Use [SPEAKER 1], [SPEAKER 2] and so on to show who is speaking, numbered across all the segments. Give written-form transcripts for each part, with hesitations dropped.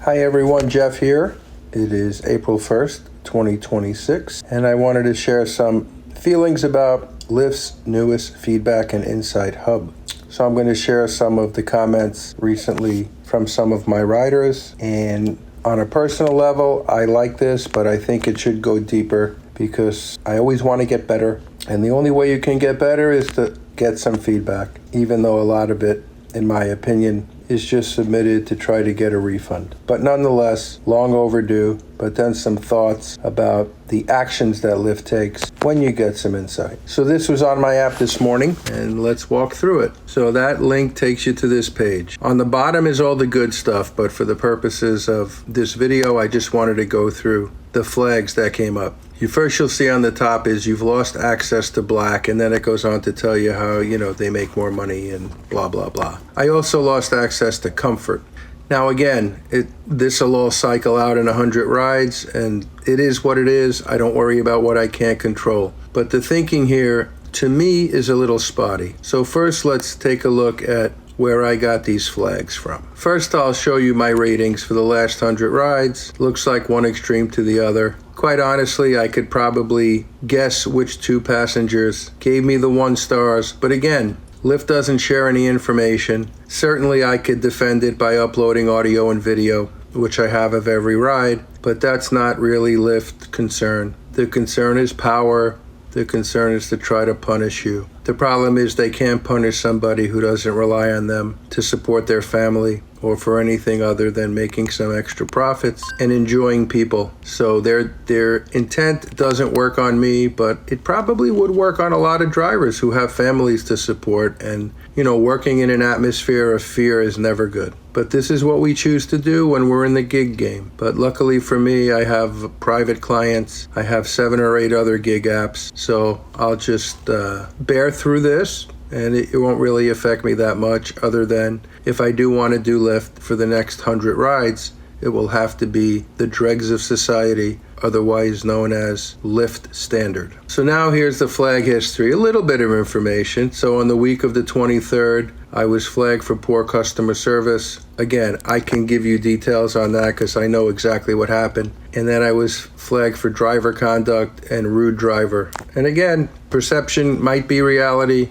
[SPEAKER 1] Hi everyone, Jeff here. It is April 1st, 2026, and I wanted to share some feelings about Lyft's newest feedback and insight hub. So I'm going to share some of the comments recently from some of my riders, and on a personal level, I like this, but I think it should go deeper because I always want to get better, and the only way you can get better is to get some feedback, even though a lot of it, in my opinion, is just submitted to try to get a refund. But nonetheless, long overdue, but then some thoughts about the actions that Lyft takes when you get some insight. So this was on my app this morning, and let's walk through it. So that link takes you to this page. On the bottom is all the good stuff, but for the purposes of this video, I just wanted to go through the flags that came up. You'll see on the top is you've lost access to Black, and then it goes on to tell you how, they make more money and blah, blah, blah. I also lost access to Comfort. Now again, this will all cycle out in 100 rides, and it is what it is. I don't worry about what I can't control. But the thinking here, to me, is a little spotty. So first, let's take a look at where I got these flags from. First, I'll show you my ratings for the last 100 rides. Looks like one extreme to the other. Quite honestly, I could probably guess which two passengers gave me the 1 stars, but again, Lyft doesn't share any information. Certainly I could defend it by uploading audio and video, which I have of every ride, but that's not really Lyft concern. The concern is power. The concern is to try to punish you. The problem is they can't punish somebody who doesn't rely on them to support their family or for anything other than making some extra profits and enjoying people. So their intent doesn't work on me, but it probably would work on a lot of drivers who have families to support, and working in an atmosphere of fear is never good. But this is what we choose to do when we're in the gig game. But luckily for me, I have private clients. I have 7 or 8 other gig apps. So I'll just bear through this, and it won't really affect me that much, other than if I do want to do Lyft for the next 100 rides, it will have to be the dregs of society, otherwise known as Lyft Standard. So now here's the flag history, a little bit of information. So on the week of the 23rd, I was flagged for poor customer service. Again, I can give you details on that because I know exactly what happened. And then I was flagged for driver conduct and rude driver. And again, perception might be reality.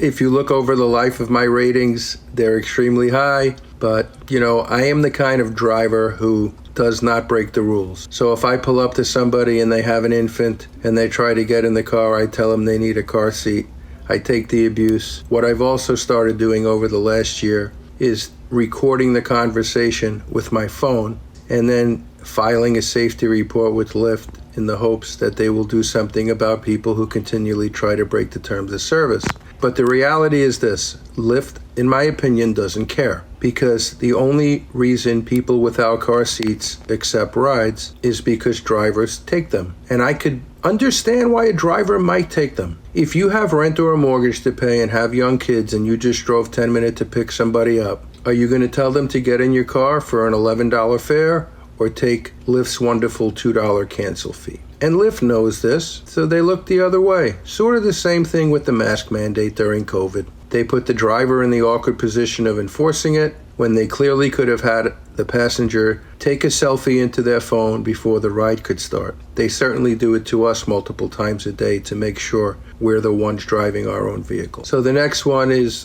[SPEAKER 1] If you look over the life of my ratings, they're extremely high. But, I am the kind of driver who does not break the rules. So if I pull up to somebody and they have an infant and they try to get in the car, I tell them they need a car seat. I take the abuse. What I've also started doing over the last year is recording the conversation with my phone and then filing a safety report with Lyft in the hopes that they will do something about people who continually try to break the terms of service. But the reality is this: Lyft, in my opinion, doesn't care, because the only reason people without car seats accept rides is because drivers take them. And I could understand why a driver might take them. If you have rent or a mortgage to pay and have young kids and you just drove 10 minutes to pick somebody up, are you going to tell them to get in your car for an $11 fare or take Lyft's wonderful $2 cancel fee? And Lyft knows this, so they look the other way. Sort of the same thing with the mask mandate during COVID. They put the driver in the awkward position of enforcing it when they clearly could have had the passenger take a selfie into their phone before the ride could start. They certainly do it to us multiple times a day to make sure we're the ones driving our own vehicle. So the next one is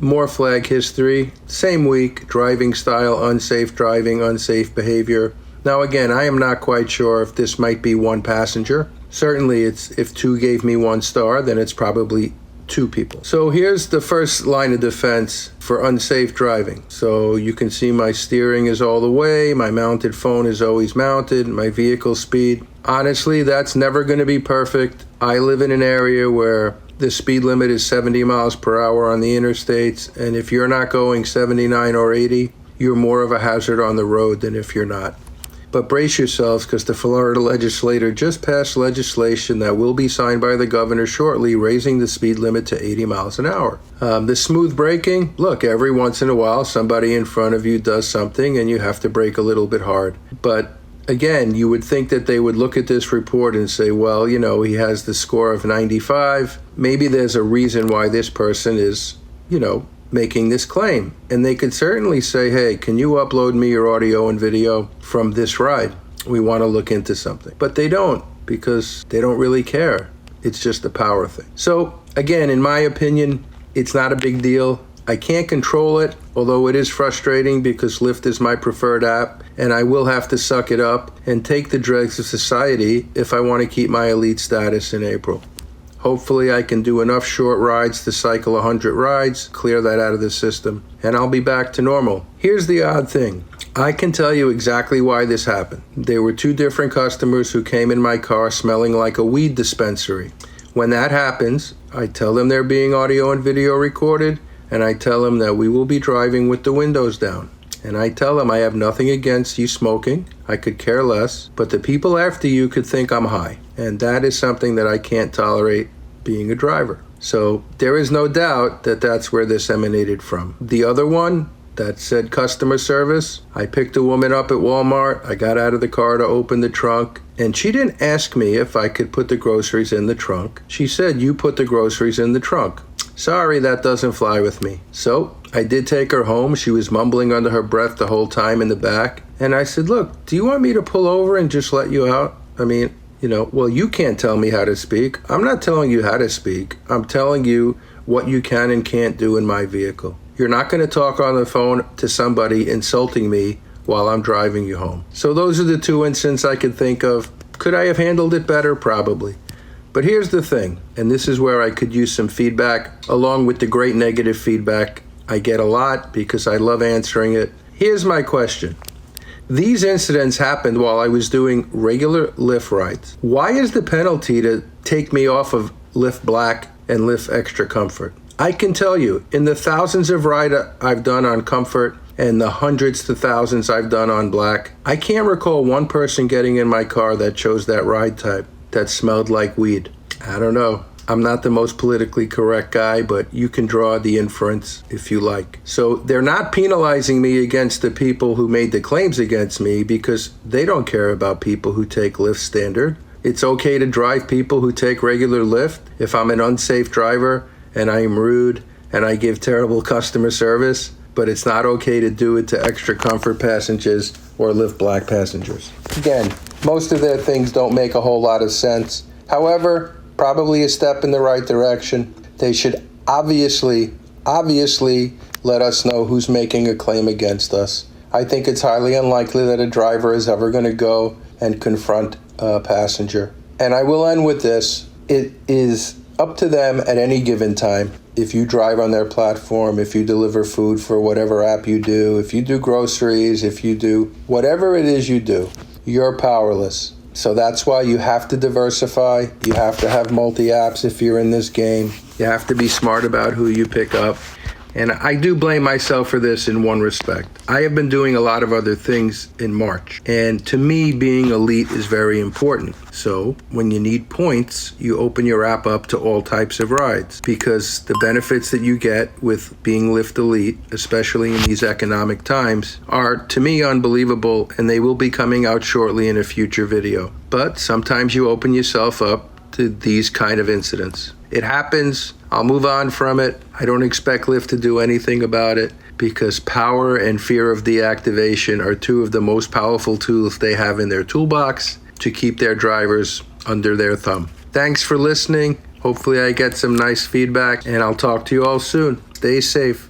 [SPEAKER 1] more flag history. Same week, driving style, unsafe driving, unsafe behavior. Now again, I am not quite sure if this might be one passenger. Certainly if 2 gave me 1 star, then it's probably 2 people. So here's the first line of defense for unsafe driving. So you can see my steering is all the way, my mounted phone is always mounted, my vehicle speed. Honestly, that's never going to be perfect. I live in an area where the speed limit is 70 miles per hour on the interstates, and if you're not going 79 or 80, you're more of a hazard on the road than if you're not. But brace yourselves, because the Florida legislature just passed legislation that will be signed by the governor shortly, raising the speed limit to 80 miles an hour. The smooth braking, look, every once in a while somebody in front of you does something and you have to brake a little bit hard. But again, you would think that they would look at this report and say, well, he has the score of 95. Maybe there's a reason why this person is, making this claim. And they could certainly say, hey, can you upload me your audio and video from this ride? We want to look into something. But they don't, because they don't really care. It's just a power thing. So again, in my opinion, it's not a big deal. I can't control it, although it is frustrating because Lyft is my preferred app, and I will have to suck it up and take the dregs of society if I want to keep my elite status in April. Hopefully I can do enough short rides to cycle 100 rides, clear that out of the system, and I'll be back to normal. Here's the odd thing. I can tell you exactly why this happened. There were 2 different customers who came in my car smelling like a weed dispensary. When that happens, I tell them they're being audio and video recorded, and I tell them that we will be driving with the windows down. And I tell them I have nothing against you smoking, I could care less, but the people after you could think I'm high. And that is something that I can't tolerate being a driver. So there is no doubt that that's where this emanated from. The other one that said customer service, I picked a woman up at Walmart, I got out of the car to open the trunk, and she didn't ask me if I could put the groceries in the trunk. She said, you put the groceries in the trunk. Sorry, that doesn't fly with me. So I did take her home. She was mumbling under her breath the whole time in the back. And I said, look, do you want me to pull over and just let you out? I mean, well, you can't tell me how to speak. I'm not telling you how to speak. I'm telling you what you can and can't do in my vehicle. You're not going to talk on the phone to somebody insulting me while I'm driving you home. So those are the 2 incidents I could think of. Could I have handled it better? Probably. But here's the thing, and this is where I could use some feedback, along with the great negative feedback I get a lot because I love answering it. Here's my question. These incidents happened while I was doing regular Lyft rides. Why is the penalty to take me off of Lyft Black and Lyft Extra Comfort? I can tell you, in the thousands of rides I've done on Comfort and the hundreds to thousands I've done on Black, I can't recall one person getting in my car that chose that ride type that smelled like weed. I don't know. I'm not the most politically correct guy, but you can draw the inference if you like. So they're not penalizing me against the people who made the claims against me because they don't care about people who take Lyft standard. It's okay to drive people who take regular Lyft if I'm an unsafe driver and I am rude and I give terrible customer service, but it's not okay to do it to Extra Comfort passengers or Lyft Black passengers. Again, most of their things don't make a whole lot of sense. However, probably a step in the right direction. They should obviously let us know who's making a claim against us. I think it's highly unlikely that a driver is ever going to go and confront a passenger. And I will end with this. It is up to them at any given time. If you drive on their platform, if you deliver food for whatever app you do, if you do groceries, if you do whatever it is you do, you're powerless. So that's why you have to diversify. You have to have multi-apps if you're in this game. You have to be smart about who you pick up. And I do blame myself for this in one respect. I have been doing a lot of other things in March. And to me, being elite is very important. So when you need points, you open your app up to all types of rides because the benefits that you get with being Lyft Elite, especially in these economic times, are to me unbelievable, and they will be coming out shortly in a future video. But sometimes you open yourself up to these kind of incidents. It happens. I'll move on from it. I don't expect Lyft to do anything about it because power and fear of deactivation are 2 of the most powerful tools they have in their toolbox to keep their drivers under their thumb. Thanks for listening. Hopefully I get some nice feedback, and I'll talk to you all soon. Stay safe.